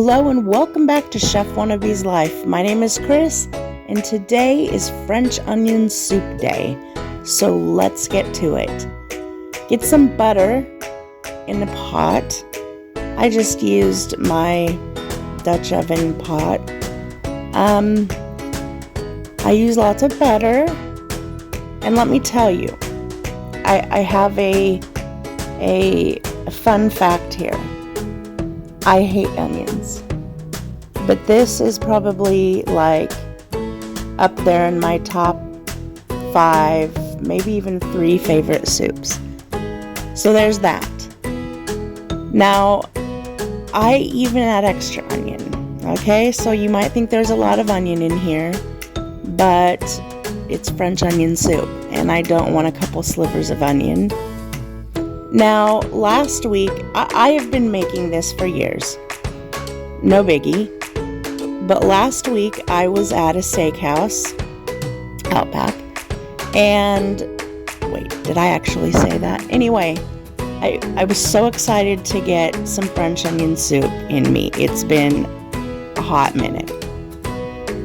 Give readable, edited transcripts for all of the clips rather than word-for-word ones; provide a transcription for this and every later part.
Hello and welcome back to Chef Wannabe's Life. My name is Chris and today is French onion soup day. So let's get to it. Get some butter in the pot. I just used my Dutch oven pot. I use lots of butter, and let me tell you, I have a fun fact here. I hate onions, but this is probably like up there in my top 5, maybe even 3 favorite soups. So there's that. Now, I even add extra onion, okay? So you might think there's a lot of onion in here, but it's French onion soup, and I don't want a couple slivers of onion. Now, last week, I have been making this for years. No biggie. But last week, I was at a steakhouse, Outback, and wait, did I actually say that? Anyway, I was so excited to get some French onion soup in me. It's been a hot minute.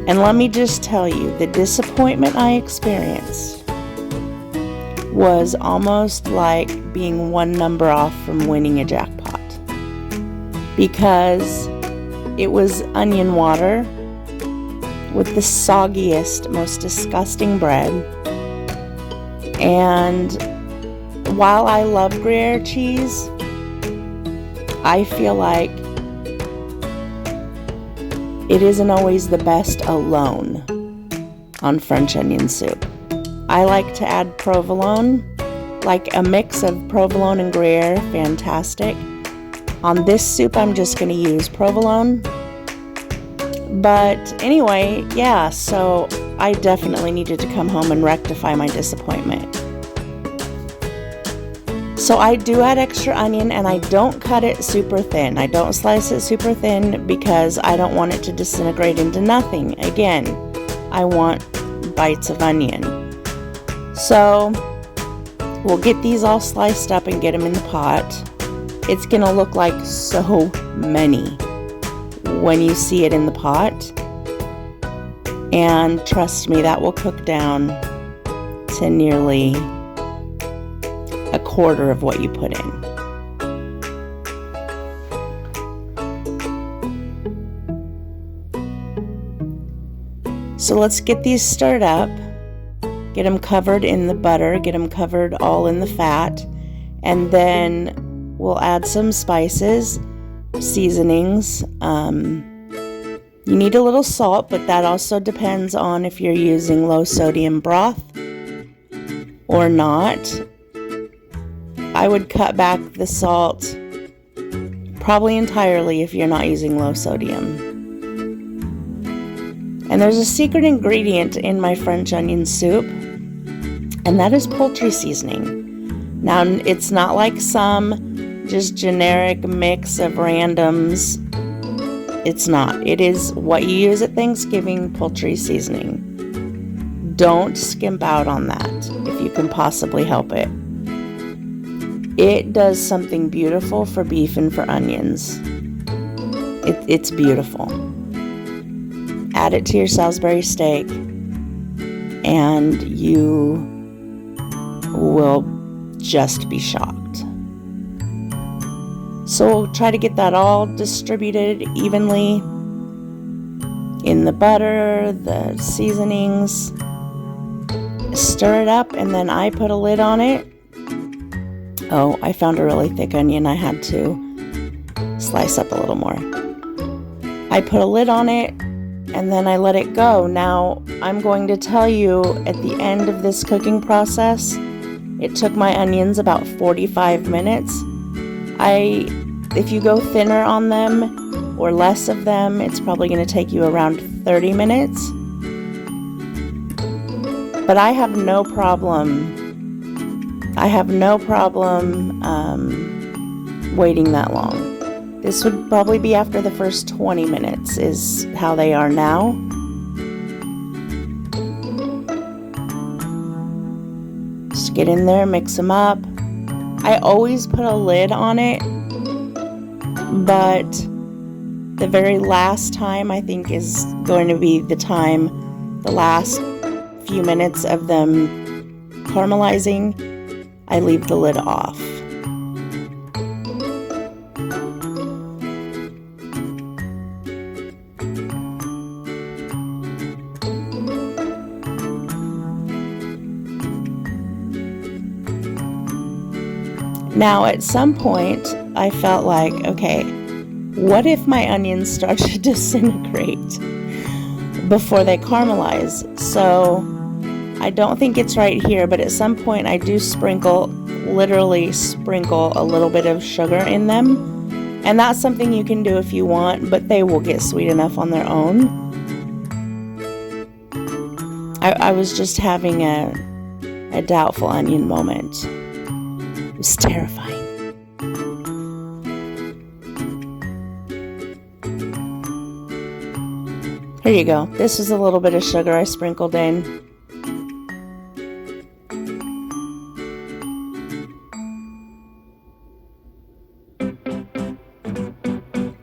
And let me just tell you, the disappointment I experienced was almost like being one number off from winning a jackpot, because it was onion water with the soggiest, most disgusting bread. And while I love Gruyere cheese, I feel like it isn't always the best alone on French onion soup. I like to add provolone, like a mix of provolone and Gruyere, fantastic. On this soup, I'm just going to use provolone. But anyway, yeah, so I definitely needed to come home and rectify my disappointment. So I do add extra onion, and I don't cut it super thin. I don't slice it super thin because I don't want it to disintegrate into nothing. Again, I want bites of onion. So we'll get these all sliced up and get them in the pot. It's going to look like so many when you see it in the pot. And trust me, that will cook down to nearly a quarter of what you put in. So let's get these stirred up. Get them covered in the butter, get them covered all in the fat, and then we'll add some spices, seasonings. You need a little salt, but that also depends on if you're using low sodium broth or not. I would cut back the salt probably entirely if you're not using low sodium. And there's a secret ingredient in my French onion soup, and that is poultry seasoning. Now, it's not like some just generic mix of randoms. It's not. It is what you use at Thanksgiving, poultry seasoning. Don't skimp out on that if you can possibly help it. It does something beautiful for beef and for onions. It's beautiful. Add it to your Salisbury steak, and you will just be shocked. So we'll try to get that all distributed evenly in the butter, the seasonings. Stir it up, and then I put a lid on it. Oh, I found a really thick onion. I had to slice up a little more. I put a lid on it, and then I let it go. Now, I'm going to tell you, at the end of this cooking process, it took my onions about 45 minutes. If you go thinner on them or less of them, it's probably going to take you around 30 minutes. But I have no problem waiting that long. This would probably be after the first 20 minutes is how they are now. Just get in there, mix them up. I always put a lid on it, but The very last time, I think, is going to be the time, the last few minutes of them caramelizing, I leave the lid off. Now, at some point, I felt like, okay, what if my onions start to disintegrate before they caramelize? So I don't think it's right here, but at some point I do literally sprinkle a little bit of sugar in them. And that's something you can do if you want, but they will get sweet enough on their own. I was just having a doubtful onion moment. It was terrifying. Here you go. This is a little bit of sugar I sprinkled in.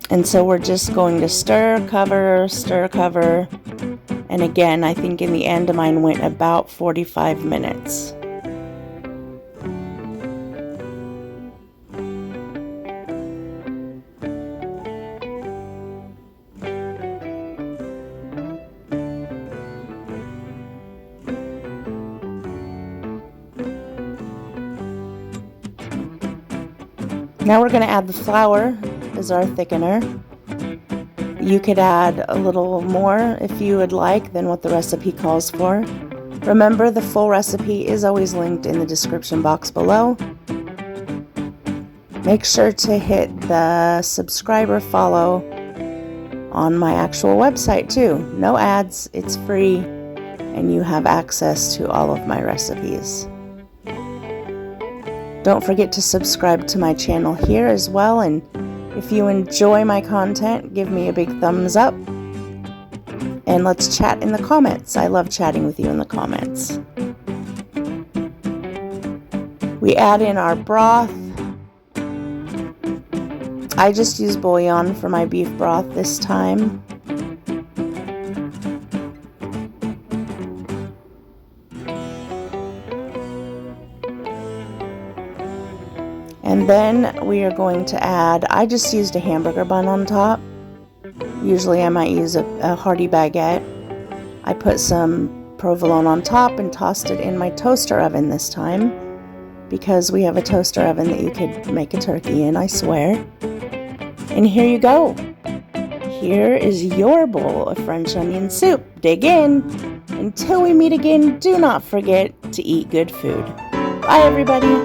And so we're just going to stir, cover. And again, I think in the end mine went about 45 minutes. Now we're going to add the flour as our thickener. You could add a little more if you would like than what the recipe calls for. Remember, the full recipe is always linked in the description box below. Make sure to hit the subscribe or follow on my actual website too. No ads, it's free, and you have access to all of my recipes. Don't forget to subscribe to my channel here as well, and if you enjoy my content, give me a big thumbs up, and let's chat in the comments. I love chatting with you in the comments. We add in our broth. I just use bouillon for my beef broth this time. And then we are going to add, I just used a hamburger bun on top. Usually I might use a hearty baguette. I put some provolone on top and tossed it in my toaster oven this time, because we have a toaster oven that you could make a turkey in, I swear. And here you go. Here is your bowl of French onion soup. Dig in. Until we meet again, do not forget to eat good food. Bye, everybody.